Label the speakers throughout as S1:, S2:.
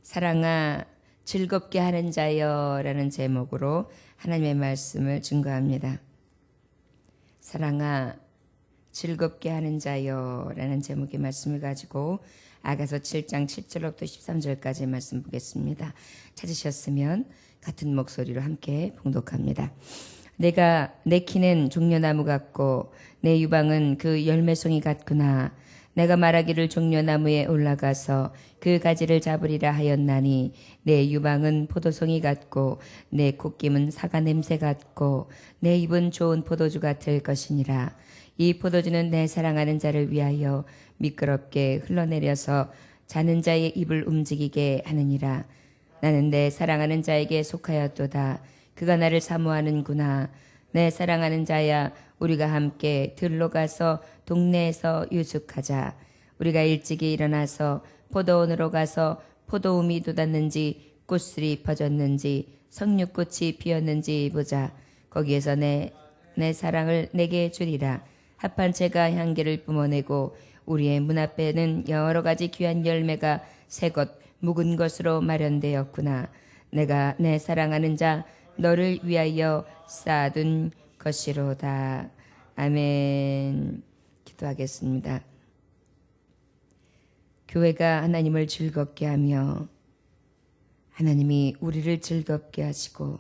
S1: 사랑아 즐겁게 하는 자여 라는 제목으로 하나님의 말씀을 증거합니다. 사랑아 즐겁게 하는 자여 라는 제목의 말씀을 가지고 아가서 7장 7절로부터 13절까지 말씀 보겠습니다. 찾으셨으면 같은 목소리로 함께 봉독합니다. 내 키는 종려나무 같고 내 유방은 그 열매송이 같구나. 내가 말하기를 종려나무에 올라가서 그 가지를 잡으리라 하였나니 내 유방은 포도송이 같고 내 콧김은 사과 냄새 같고 내 입은 좋은 포도주 같을 것이니라. 이 포도주는 내 사랑하는 자를 위하여 미끄럽게 흘러내려서 자는 자의 입을 움직이게 하느니라. 나는 내 사랑하는 자에게 속하였도다. 그가 나를 사모하는구나. 내 사랑하는 자야, 우리가 함께 들로 가서 동네에서 유숙하자. 우리가 일찍이 일어나서 포도원으로 가서 포도움이 돋았는지 꽃술이 퍼졌는지 석류꽃이 피었는지 보자. 거기에서 내 사랑을 내게 주리라. 합판채가 향기를 뿜어내고 우리의 문 앞에는 여러 가지 귀한 열매가 새것 묵은 것으로 마련되었구나. 내가 내 사랑하는 자 너를 위하여 쌓아둔 것이로다. 아멘. 기도하겠습니다. 교회가 하나님을 즐겁게 하며 하나님이 우리를 즐겁게 하시고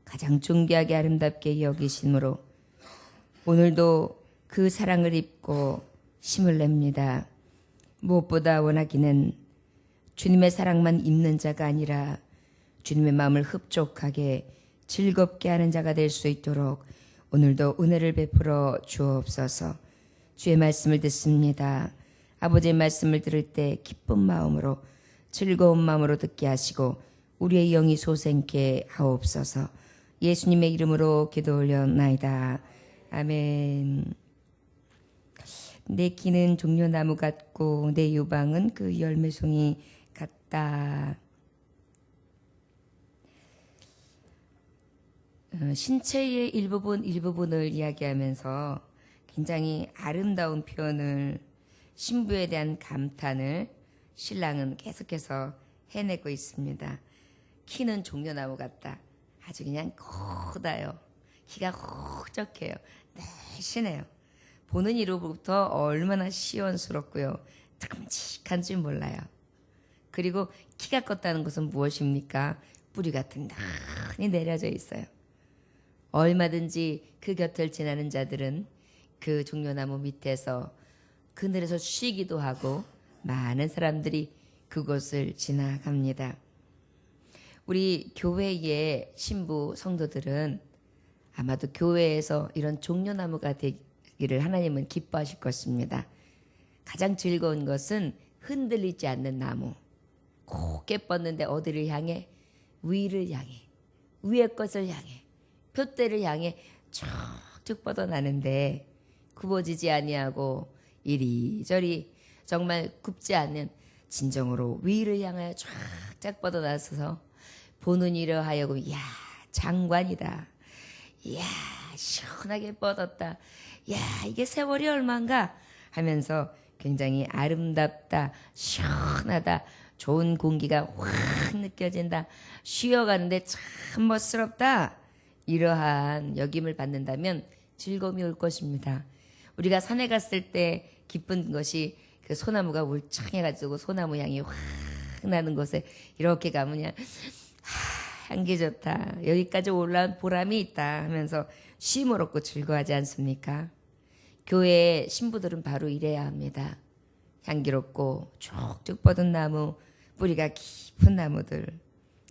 S1: 가장 존귀하게 아름답게 여기심으로 오늘도 그 사랑을 입고 힘을 냅니다. 무엇보다 원하기는 주님의 사랑만 입는 자가 아니라 주님의 마음을 흡족하게 즐겁게 하는 자가 될 수 있도록 오늘도 은혜를 베풀어 주옵소서. 주의 말씀을 듣습니다. 아버지의 말씀을 들을 때 기쁜 마음으로 즐거운 마음으로 듣게 하시고 우리의 영이 솟생케 하옵소서. 예수님의 이름으로 기도 올려나이다. 아멘. 내 키는 종려나무 같고 내 유방은 그 열매송이 같다. 신체의 일부분을 이야기하면서 굉장히 아름다운 표현을 신부에 대한 감탄을 신랑은 계속해서 해내고 있습니다. 키는 종려나무 같다. 아주 그냥 커다요. 키가 홀쭉해요. 날씬해요. 보는 이로부터 얼마나 시원스럽고요. 듬직한지 몰라요. 그리고 키가 컸다는 것은 무엇입니까? 뿌리가 단단히 내려져 있어요. 얼마든지 그 곁을 지나는 자들은 그 종려나무 밑에서 그늘에서 쉬기도 하고 많은 사람들이 그곳을 지나갑니다. 우리 교회의 신부 성도들은 아마도 교회에서 이런 종려나무가 되기를 하나님은 기뻐하실 것입니다. 가장 즐거운 것은 흔들리지 않는 나무. 곱게 뻗는데 어디를 향해? 위를 향해. 위의 것을 향해. 표대를 향해 쭉쭉 뻗어나는데 굽어지지 아니하고 이리저리 정말 굽지 않는 진정으로 위를 향하여 쫙쫙 뻗어나서서 보는 이로 하여금 이야 장관이다. 이야 시원하게 뻗었다. 이야 이게 세월이 얼만가 하면서 굉장히 아름답다. 시원하다. 좋은 공기가 확 느껴진다. 쉬어가는데 참 멋스럽다. 이러한 여김을 받는다면 즐거움이 올 것입니다. 우리가 산에 갔을 때 기쁜 것이 그 소나무가 울창해가지고 소나무 향이 확 나는 곳에 이렇게 가면 그냥 향기 좋다. 여기까지 올라온 보람이 있다 하면서 쉼을 얻고 즐거워하지 않습니까? 교회의 신부들은 바로 이래야 합니다. 향기롭고 쭉쭉 뻗은 나무, 뿌리가 깊은 나무들,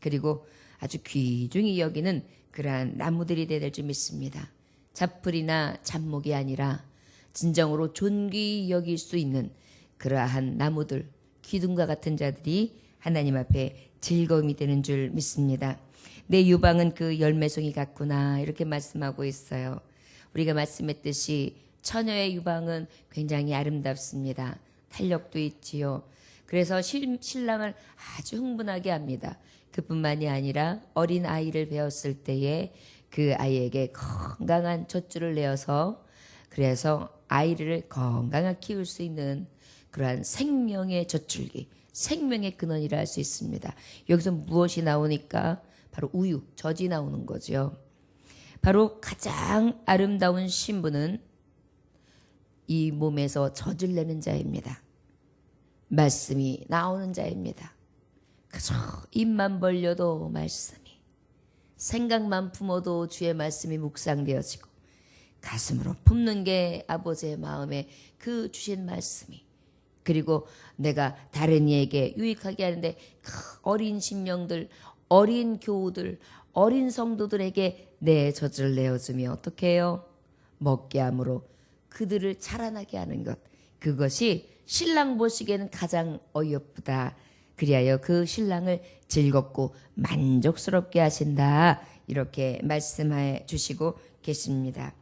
S1: 그리고 아주 귀중히 여기는 그러한 나무들이 되야 될 줄 믿습니다. 잡풀이나 잡목이 아니라 진정으로 존귀히 여길 수 있는 그러한 나무들, 기둥과 같은 자들이 하나님 앞에 즐거움이 되는 줄 믿습니다. 내 유방은 그 열매송이 같구나 이렇게 말씀하고 있어요. 우리가 말씀했듯이 처녀의 유방은 굉장히 아름답습니다. 탄력도 있지요. 그래서 신랑을 아주 흥분하게 합니다. 그뿐만이 아니라 어린 아이를 배웠을 때에 그 아이에게 건강한 젖줄을 내어서 그래서 아이를 건강하게 키울 수 있는 그러한 생명의 젖줄기, 생명의 근원이라 할 수 있습니다. 여기서 무엇이 나오니까 바로 우유, 젖이 나오는 거죠. 바로 가장 아름다운 신부는 이 몸에서 젖을 내는 자입니다. 말씀이 나오는 자입니다. 그저 입만 벌려도 말씀이, 생각만 품어도 주의 말씀이 묵상되어지고, 가슴으로 품는 게 아버지의 마음에 그 주신 말씀이, 그리고 내가 다른 이에게 유익하게 하는데 그 어린 심령들, 어린 교우들, 어린 성도들에게 내 젖을 내어주며 어떻게 해요? 먹게 함으로 그들을 자라나게 하는 것, 그것이 신랑 보시기에는 가장 어이없다. 그리하여 그 신랑을 즐겁고 만족스럽게 하신다. 이렇게 말씀해 주시고 계십니다.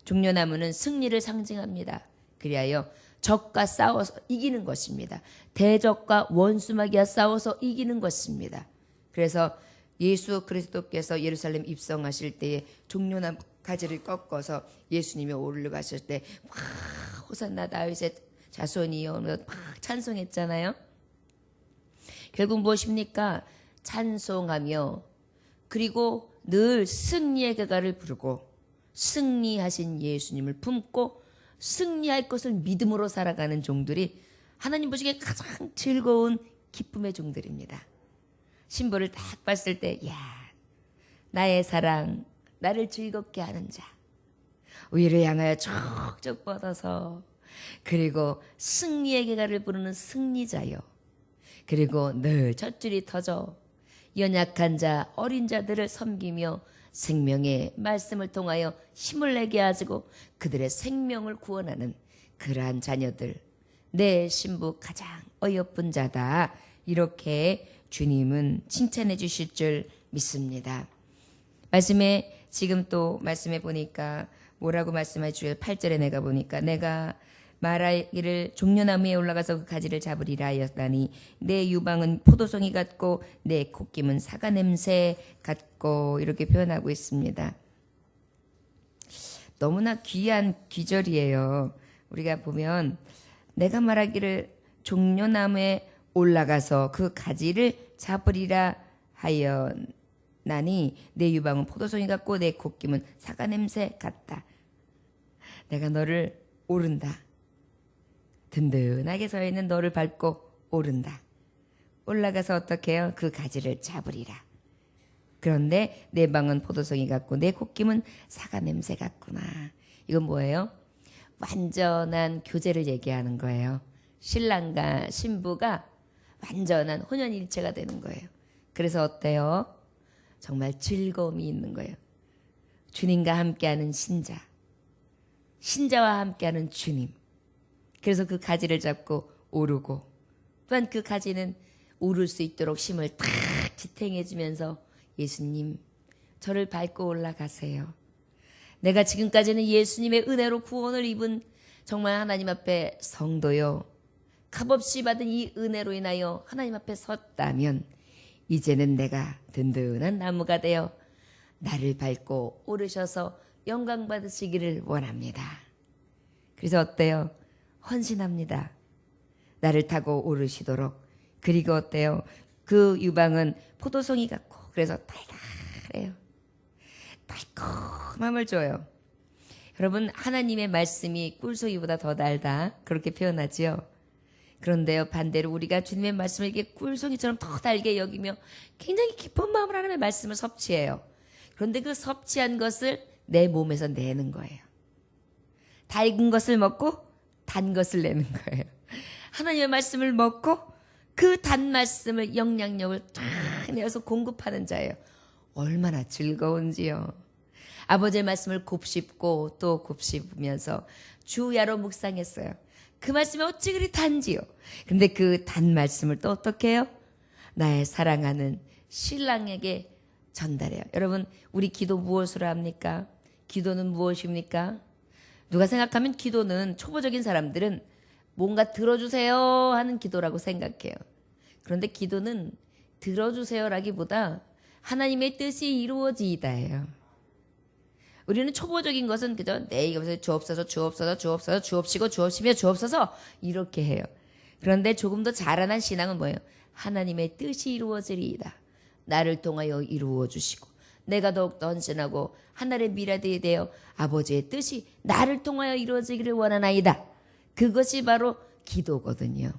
S1: 종려나무는 승리를 상징합니다. 그리하여 적과 싸워서 이기는 것입니다. 대적과 원수마귀와 싸워서 이기는 것입니다. 그래서 예수 그리스도께서 예루살렘 입성하실 때에 종려나무 가지를 꺾어서 예수님이 올라가실 때 막 호산나 다윗의 자손이여 막 찬송했잖아요. 결국 무엇입니까? 찬송하며 그리고 늘 승리의 가가를 부르고 승리하신 예수님을 품고 승리할 것을 믿음으로 살아가는 종들이 하나님 보시기에 가장 즐거운 기쁨의 종들입니다. 신부를 딱 봤을 때, 야, 나의 사랑, 나를 즐겁게 하는 자, 위를 향하여 쭉 뻗어서, 그리고 승리의 계가를 부르는 승리자요, 그리고 늘 젖줄이 터져 연약한 자, 어린 자들을 섬기며 생명의 말씀을 통하여 힘을 내게 하시고 그들의 생명을 구원하는 그러한 자녀들, 내 신부 가장 어여쁜 자다. 이렇게 주님은 칭찬해 주실 줄 믿습니다. 말씀에 지금 또 말씀해 보니까 뭐라고 말씀해 주요? 8절에 내가 보니까 내가 말하기를 종려나무에 올라가서 그 가지를 잡으리라 하였다니 내 유방은 포도송이 같고 내 콧김은 사과 냄새 같고 이렇게 표현하고 있습니다. 너무나 귀한 귀절이에요. 우리가 보면 내가 말하기를 종려나무에 올라가서 그 가지를 잡으리라 하였나니 내 유방은 포도송이 같고 내 콧김은 사과 냄새 같다. 내가 너를 오른다. 든든하게 서 있는 너를 밟고 오른다. 올라가서 어떻게 해요? 그 가지를 잡으리라. 그런데 내 방은 포도송이 같고 내 콧김은 사과 냄새 같구나. 이건 뭐예요? 완전한 교제를 얘기하는 거예요. 신랑과 신부가 완전한 혼연일체가 되는 거예요. 그래서 어때요? 정말 즐거움이 있는 거예요. 주님과 함께하는 신자, 신자와 함께하는 주님. 그래서 그 가지를 잡고 오르고 또한 그 가지는 오를 수 있도록 힘을 탁 지탱해 주면서 예수님 저를 밟고 올라가세요. 내가 지금까지는 예수님의 은혜로 구원을 입은 정말 하나님 앞에 성도요, 값없이 받은 이 은혜로 인하여 하나님 앞에 섰다면 이제는 내가 든든한 나무가 되어 나를 밟고 오르셔서 영광 받으시기를 원합니다. 그래서 어때요? 헌신합니다. 나를 타고 오르시도록. 그리고 어때요? 그 유방은 포도송이 같고 그래서 달달해요. 달콤함을 줘요. 여러분, 하나님의 말씀이 꿀송이보다 더 달다 그렇게 표현하지요. 그런데요, 반대로 우리가 주님의 말씀을 이게 꿀송이처럼 더 달게 여기며 굉장히 깊은 마음으로 하나님의 말씀을 섭취해요. 그런데 그 섭취한 것을 내 몸에서 내는 거예요. 달군 것을 먹고 단 것을 내는 거예요. 하나님의 말씀을 먹고 그 단 말씀을 영향력을 쫙 내어서 공급하는 자예요. 얼마나 즐거운지요. 아버지의 말씀을 곱씹고 또 곱씹으면서 주야로 묵상했어요. 그 말씀이 어찌 그리 단지요. 근데 그 단 말씀을 또 어떻게 해요? 나의 사랑하는 신랑에게 전달해요. 여러분, 우리 기도 무엇으로 합니까? 기도는 무엇입니까? 누가 생각하면 기도는 초보적인 사람들은 뭔가 들어주세요 하는 기도라고 생각해요. 그런데 기도는 들어주세요라기보다 하나님의 뜻이 이루어지이다예요. 우리는 초보적인 것은 그저 내 이것을 주옵소서 주옵소서 주옵소서 주옵시고 주옵시며 주옵소서 이렇게 해요. 그런데 조금 더 자라난 신앙은 뭐예요? 하나님의 뜻이 이루어지리이다. 나를 통하여 이루어 주시고 내가 더욱더 헌신하고 하늘의 미라드에 대하여 아버지의 뜻이 나를 통하여 이루어지기를 원하나이다. 그것이 바로 기도거든요.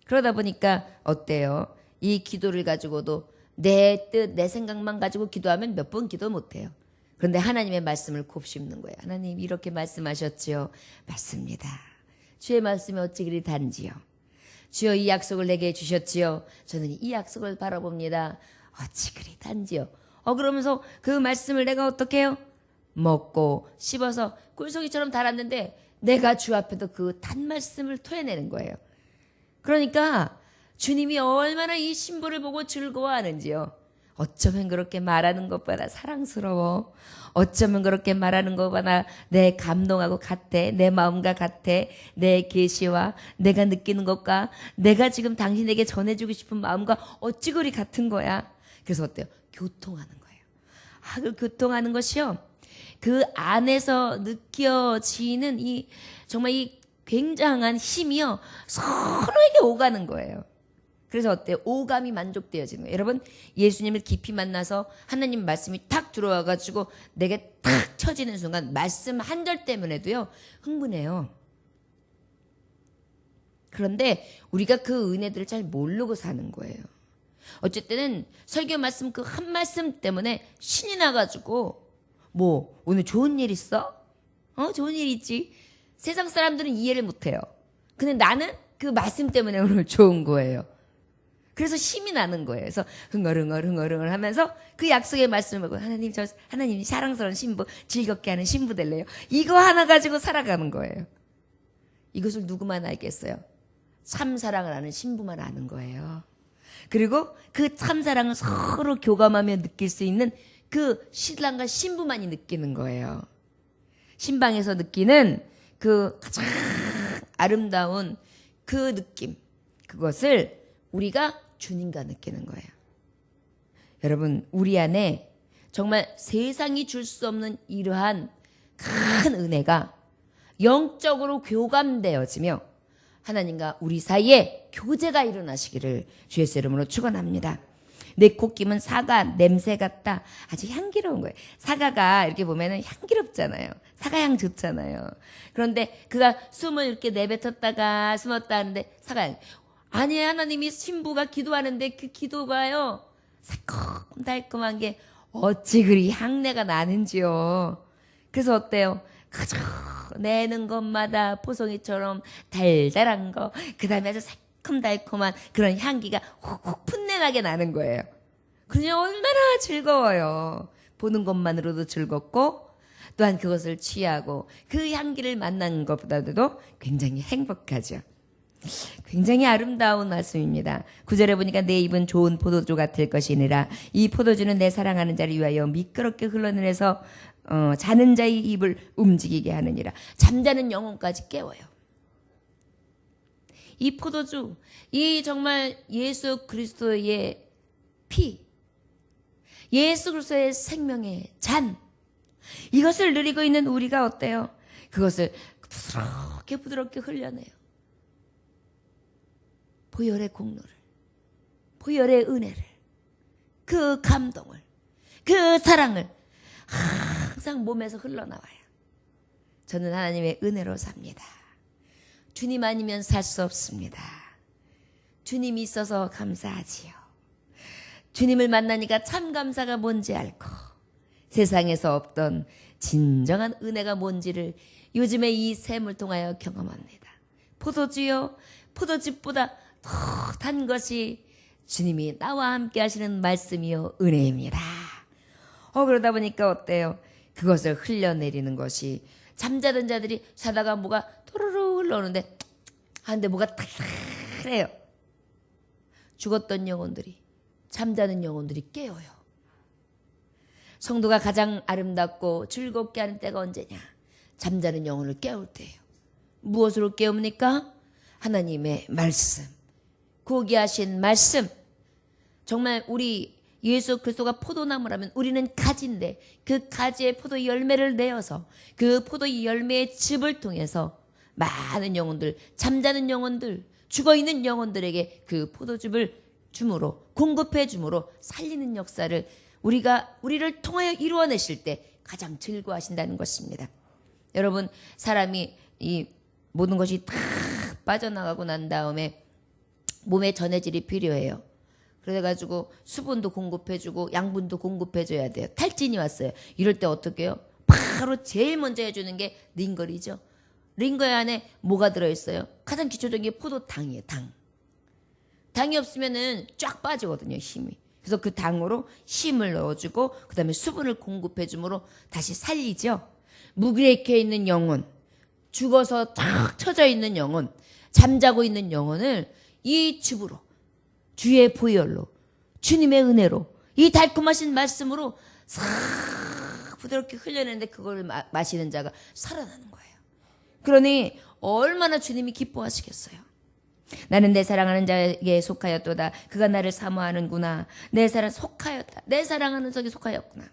S1: 그러다 보니까 어때요? 이 기도를 가지고도 내 뜻, 내 생각만 가지고 기도하면 몇 번 기도 못해요. 그런데 하나님의 말씀을 곱씹는 거예요. 하나님 이렇게 말씀하셨지요. 맞습니다. 주의 말씀이 어찌 그리 단지요. 주여 이 약속을 내게 주셨지요. 저는 이 약속을 바라봅니다. 어찌 그리 단지요. 그러면서 그 말씀을 내가 어떻게 해요? 먹고 씹어서 꿀송이처럼 달았는데 내가 주 앞에도 그 단 말씀을 토해내는 거예요. 그러니까 주님이 얼마나 이 신부를 보고 즐거워하는지요. 어쩌면 그렇게 말하는 것보다 사랑스러워. 어쩌면 그렇게 말하는 것보다 내 감동하고 같아. 내 마음과 같아. 내 계시와 내가 느끼는 것과 내가 지금 당신에게 전해주고 싶은 마음과 어찌 그리 같은 거야. 그래서 어때요? 교통하는 거예요. 그 교통하는 것이요. 그 안에서 느껴지는 정말 이 굉장한 힘이요. 서로에게 오가는 거예요. 그래서 어때요? 오감이 만족되어지는 거예요. 여러분 예수님을 깊이 만나서 하나님 말씀이 탁 들어와가지고 내게 탁 쳐지는 순간 말씀 한 절 때문에도요. 흥분해요. 그런데 우리가 그 은혜들을 잘 모르고 사는 거예요. 어쨌든 설교 말씀 그 한 말씀 때문에 신이 나가지고 뭐 오늘 좋은 일 있어? 좋은 일 있지. 세상 사람들은 이해를 못해요. 근데 나는 그 말씀 때문에 오늘 좋은 거예요. 그래서 힘이 나는 거예요. 그래서 흥얼흥얼 하면서 그 약속의 말씀을 보고 하나님이 사랑스러운 신부, 즐겁게 하는 신부 될래요. 이거 하나 가지고 살아가는 거예요. 이것을 누구만 알겠어요? 참사랑을 아는 신부만 아는 거예요. 그리고 그 참사랑을 서로 교감하며 느낄 수 있는 그 신랑과 신부만이 느끼는 거예요. 신방에서 느끼는 그 가장 아름다운 그 느낌, 그것을 우리가 주님과 느끼는 거예요. 여러분 우리 안에 정말 세상이 줄 수 없는 이러한 큰 은혜가 영적으로 교감되어지며 하나님과 우리 사이에 교제가 일어나시기를 주 예수 이름으로 축원합니다. 내 콧김은 사과 냄새 같다. 아주 향기로운 거예요. 사과가 이렇게 보면은 향기롭잖아요. 사과향 좋잖아요. 그런데 그가 숨을 이렇게 내뱉었다가 숨었다 하는데 사과향. 아니 하나님이 신부가 기도하는데 그 기도가요. 새콤달콤한 게 어찌 그리 향내가 나는지요. 그래서 어때요? 그저 내는 것마다 포송이처럼 달달한 거, 그 다음에 아주 새콤달콤한 그런 향기가 훅훅 풋내나게 나는 거예요. 그냥 얼마나 즐거워요. 보는 것만으로도 즐겁고 또한 그것을 취하고 그 향기를 만난 것보다도 굉장히 행복하죠. 굉장히 아름다운 말씀입니다. 9절에 보니까 내 입은 좋은 포도주 같을 것이니라. 이 포도주는 내 사랑하는 자를 위하여 미끄럽게 흘러내려서 자는 자의 입을 움직이게 하느니라. 잠자는 영혼까지 깨워요. 이 포도주, 이 정말 예수 그리스도의 피, 예수 그리스도의 생명의 잔, 이것을 누리고 있는 우리가 어때요? 그것을 부드럽게 흘려내요. 보혈의 공로를, 보혈의 은혜를, 그 감동을, 그 사랑을 항상 몸에서 흘러나와요. 저는 하나님의 은혜로 삽니다. 주님 아니면 살 수 없습니다. 주님이 있어서 감사하지요. 주님을 만나니까 참 감사가 뭔지 알고 세상에서 없던 진정한 은혜가 뭔지를 요즘에 이 샘을 통하여 경험합니다. 포도주요, 포도즙보다 더 단 것이 주님이 나와 함께 하시는 말씀이요 은혜입니다. 그러다 보니까 어때요? 그것을 흘려내리는 것이 잠자던 자들이 자다가 뭐가 또르르 흘러오는데 하는데 뭐가 탈탈해요. 죽었던 영혼들이, 잠자는 영혼들이 깨어요. 성도가 가장 아름답고 즐겁게 하는 때가 언제냐? 잠자는 영혼을 깨울 때예요. 무엇으로 깨웁니까? 하나님의 말씀, 고귀하신 말씀. 정말 우리 예수 그리스도가 포도나무라면 우리는 가지인데 그 가지의 포도 열매를 내어서 그 포도 열매의 즙을 통해서 많은 영혼들, 잠자는 영혼들, 죽어있는 영혼들에게 그 포도즙을 줌으로, 공급해 줌으로 살리는 역사를 우리를 통하여 이루어내실 때 가장 즐거워하신다는 것입니다. 여러분, 사람이 이 모든 것이 다 빠져나가고 난 다음에 몸에 전해질이 필요해요. 그래가지고 수분도 공급해주고 양분도 공급해줘야 돼요. 탈진이 왔어요. 이럴 때 어떻게 해요? 바로 제일 먼저 해주는 게 링거리죠. 링거 안에 뭐가 들어있어요? 가장 기초적인 게 포도당이에요. 당이 없으면은 쫙 빠지거든요, 힘이. 그래서 그 당으로 힘을 넣어주고 그 다음에 수분을 공급해줌으로 다시 살리죠. 무기력해 있는 영혼, 죽어서 탁 쳐져 있는 영혼, 잠자고 있는 영혼을 이 즙으로, 주의 보혈로, 주님의 은혜로, 이 달콤하신 말씀으로 싹 부드럽게 흘려내는데 그걸 마시는 자가 살아나는 거예요. 그러니 얼마나 주님이 기뻐하시겠어요. 나는 내 사랑하는 자에게 속하였도다. 그가 나를 사모하는구나. 내 사랑 속하였다. 내 사랑하는 자에게 속하였구나.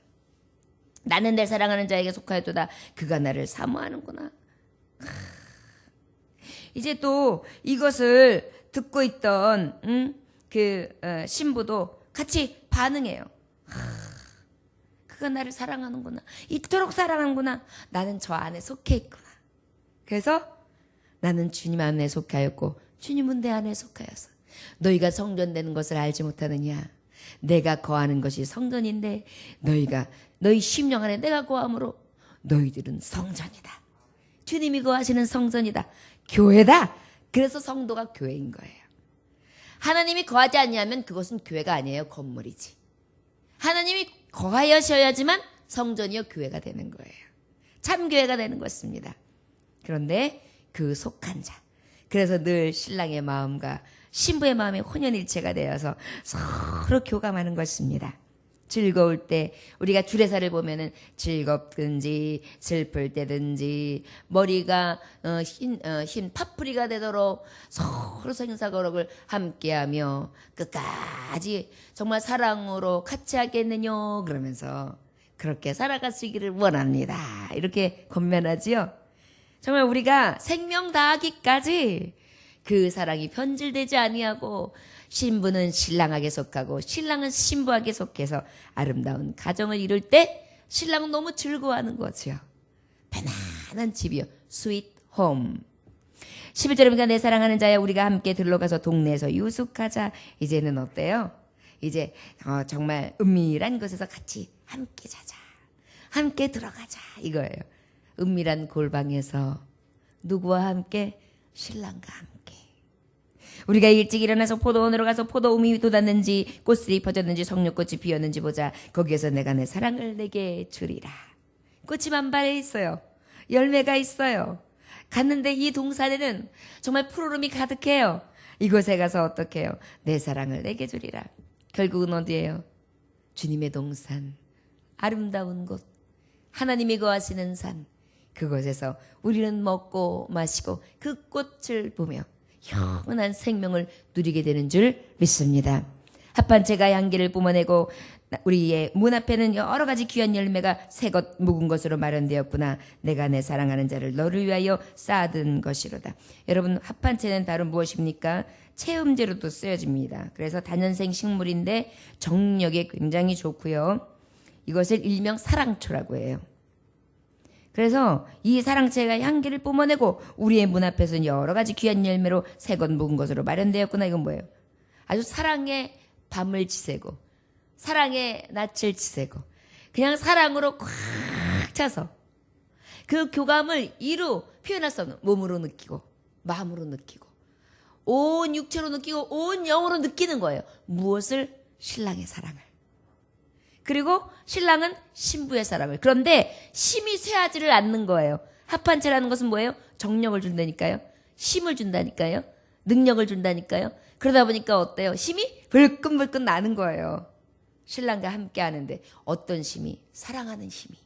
S1: 나는 내 사랑하는 자에게 속하였도다. 그가 나를 사모하는구나. 이제 또 이것을 듣고 있던 신부도 같이 반응해요. 그가 나를 사랑하는구나. 이토록 사랑하는구나. 나는 저 안에 속해 있구나. 그래서 나는 주님 안에 속하였고 주님은 내 안에 속하여서 너희가 성전되는 것을 알지 못하느냐. 내가 거하는 것이 성전인데 너희 심령 안에 내가 거함으로 너희들은 성전이다. 주님이 거하시는 성전이다. 교회다. 그래서 성도가 교회인 거예요. 하나님이 거하지 않냐면 그것은 교회가 아니에요. 건물이지. 하나님이 거하셔야지만 성전이요 교회가 되는 거예요. 참교회가 되는 것입니다. 그런데 그 속한 자. 그래서 늘 신랑의 마음과 신부의 마음이 혼연일체가 되어서 서로 교감하는 것입니다. 즐거울 때 우리가 주례사를 보면은 즐겁든지 슬플 때든지 머리가 흰 파뿌리가 되도록 서로 생사거룩을 함께하며 끝까지 정말 사랑으로 같이 하겠느냐 그러면서 그렇게 살아가시기를 원합니다. 이렇게 권면하지요. 정말 우리가 생명 다하기까지 그 사랑이 변질되지 아니하고 신부는 신랑에게 속하고 신랑은 신부에게 속해서 아름다운 가정을 이룰 때 신랑은 너무 즐거워하는 거죠. 편안한 집이요. 스윗 홈. 11절입니다. 내 사랑하는 자야 우리가 함께 들러가서 동네에서 유숙하자. 이제는 어때요? 이제 정말 은밀한 곳에서 같이 함께 자자. 함께 들어가자. 이거예요. 은밀한 골방에서 누구와 함께? 신랑과 함께. 우리가 일찍 일어나서 포도원으로 가서 포도움이 돋았는지 꽃들이 퍼졌는지 석류꽃이 피었는지 보자. 거기에서 내가 내 사랑을 내게 주리라. 꽃이 만발해 있어요. 열매가 있어요. 갔는데 이 동산에는 정말 푸르름이 가득해요. 이곳에 가서 어떻게 해요? 내 사랑을 내게 주리라. 결국은 어디예요? 주님의 동산. 아름다운 곳. 하나님이 거하시는 산. 그곳에서 우리는 먹고 마시고 그 꽃을 보며 영원한 생명을 누리게 되는 줄 믿습니다. 합판체가 향기를 뿜어내고 우리의 문 앞에는 여러 가지 귀한 열매가 새것 묵은 것으로 마련되었구나. 내가 내 사랑하는 자를 너를 위하여 쌓아둔 것이로다. 여러분, 합판체는 다른 무엇입니까? 체음제로도 쓰여집니다. 그래서 다년생 식물인데 정력에 굉장히 좋고요. 이것을 일명 사랑초라고 해요. 그래서 이 사랑채가 향기를 뿜어내고 우리의 문 앞에서는 여러 가지 귀한 열매로 새것 묵은 것으로 마련되었구나. 이건 뭐예요? 아주 사랑의 밤을 지새고 사랑의 낯을 지새고 그냥 사랑으로 꽉 차서 그 교감을 이루 표현할 수 없는 몸으로 느끼고 마음으로 느끼고 온 육체로 느끼고 온 영으로 느끼는 거예요. 무엇을? 신랑의 사랑을. 그리고 신랑은 신부의 사랑을. 그런데 힘이 쇠하지를 않는 거예요. 합판체라는 것은 뭐예요? 정력을 준다니까요. 힘을 준다니까요. 능력을 준다니까요. 그러다 보니까 어때요? 힘이 불끈불끈 나는 거예요. 신랑과 함께 하는데 어떤 힘이? 사랑하는 힘이.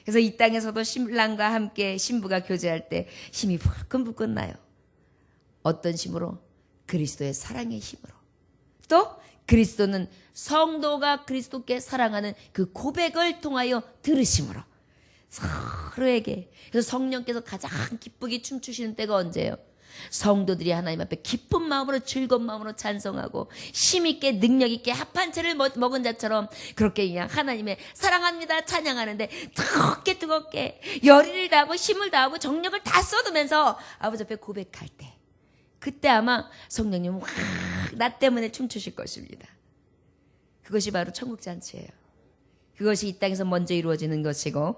S1: 그래서 이 땅에서도 신랑과 함께 신부가 교제할 때 힘이 불끈불끈 나요. 어떤 힘으로? 그리스도의 사랑의 힘으로. 또 그리스도는 성도가 그리스도께 사랑하는 그 고백을 통하여 들으심으로 서로에게. 그래서 성령께서 가장 기쁘게 춤추시는 때가 언제예요? 성도들이 하나님 앞에 기쁜 마음으로 즐거운 마음으로 찬송하고 힘있게 능력있게 합한채를 먹은 자처럼 그렇게 그냥 하나님의 사랑합니다 찬양하는데 뜨겁게 열의를 다하고 힘을 다하고 정력을 다 쏟으면서 아버지 앞에 고백할 때 그때 아마 성령님은 확 나 때문에 춤추실 것입니다. 그것이 바로 천국잔치예요. 그것이 이 땅에서 먼저 이루어지는 것이고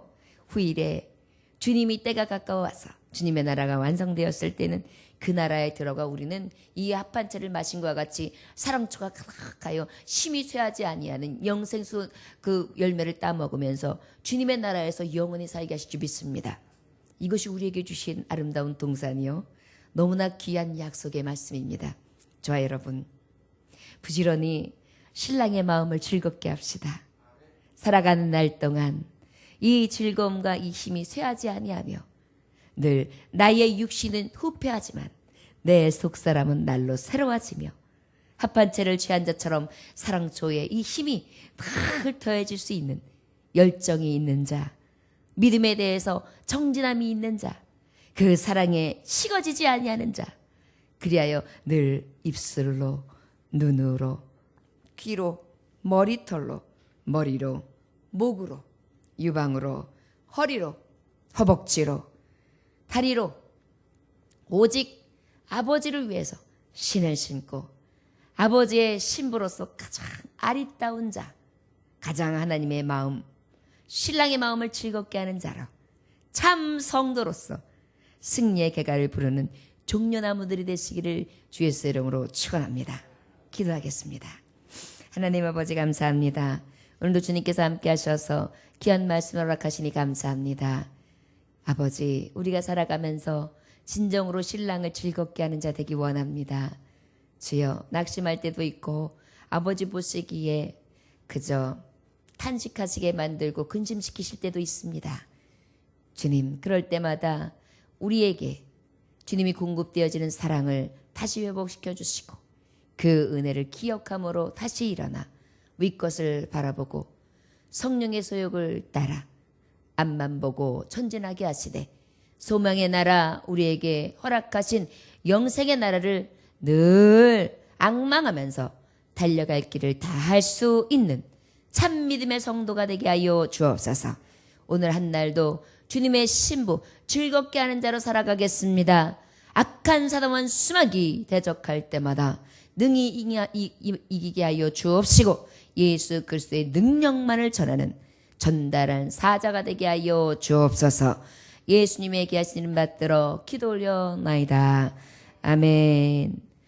S1: 후일에 주님이 때가 가까워와서 주님의 나라가 완성되었을 때는 그 나라에 들어가 우리는 이 합한채를 마신 것과 같이 사랑초가 가득하여 힘이 쇠하지 아니하는 영생수 그 열매를 따먹으면서 주님의 나라에서 영원히 살게 하실 줄 믿습니다. 이것이 우리에게 주신 아름다운 동산이요 너무나 귀한 약속의 말씀입니다. 저와 여러분 부지런히 신랑의 마음을 즐겁게 합시다. 살아가는 날 동안 이 즐거움과 이 힘이 쇠하지 아니하며 늘 나의 육신은 후패하지만 내 속사람은 날로 새로워지며 합한채를 취한 자처럼 사랑초에 이 힘이 막 더해질 수 있는 열정이 있는 자, 믿음에 대해서 정진함이 있는 자, 그 사랑에 식어지지 아니하는 자, 그리하여 늘 입술로, 눈으로, 귀로, 머리털로, 머리로, 목으로, 유방으로, 허리로, 허벅지로, 다리로 오직 아버지를 위해서 신을 신고 아버지의 신부로서 가장 아리따운 자, 가장 하나님의 마음, 신랑의 마음을 즐겁게 하는 자로 참 성도로서 승리의 개가를 부르는 종려나무들이 되시기를 주 예수의 이름으로 축원합니다. 기도하겠습니다. 하나님 아버지 감사합니다. 오늘도 주님께서 함께 하셔서 귀한 말씀을 허락하시니 감사합니다. 아버지 우리가 살아가면서 진정으로 신랑을 즐겁게 하는 자 되기 원합니다. 주여 낙심할 때도 있고 아버지 보시기에 그저 탄식하시게 만들고 근심시키실 때도 있습니다. 주님 그럴 때마다 우리에게 주님이 공급되어지는 사랑을 다시 회복시켜 주시고 그 은혜를 기억함으로 다시 일어나 윗것을 바라보고 성령의 소욕을 따라 앞만 보고 전진하게 하시되 소망의 나라 우리에게 허락하신 영생의 나라를 늘 앙망하면서 달려갈 길을 다 할 수 있는 참 믿음의 성도가 되게 하여 주옵소서. 오늘 한 날도 주님의 신부 즐겁게 하는 자로 살아가겠습니다. 악한 사단원 수막이 대적할 때마다 능히 이기게 하여 주옵시고 예수 그리스도의 능력만을 전달한 사자가 되게 하여 주옵소서. 예수님의 귀하신 이름 받들어 기도 올려나이다. 아멘.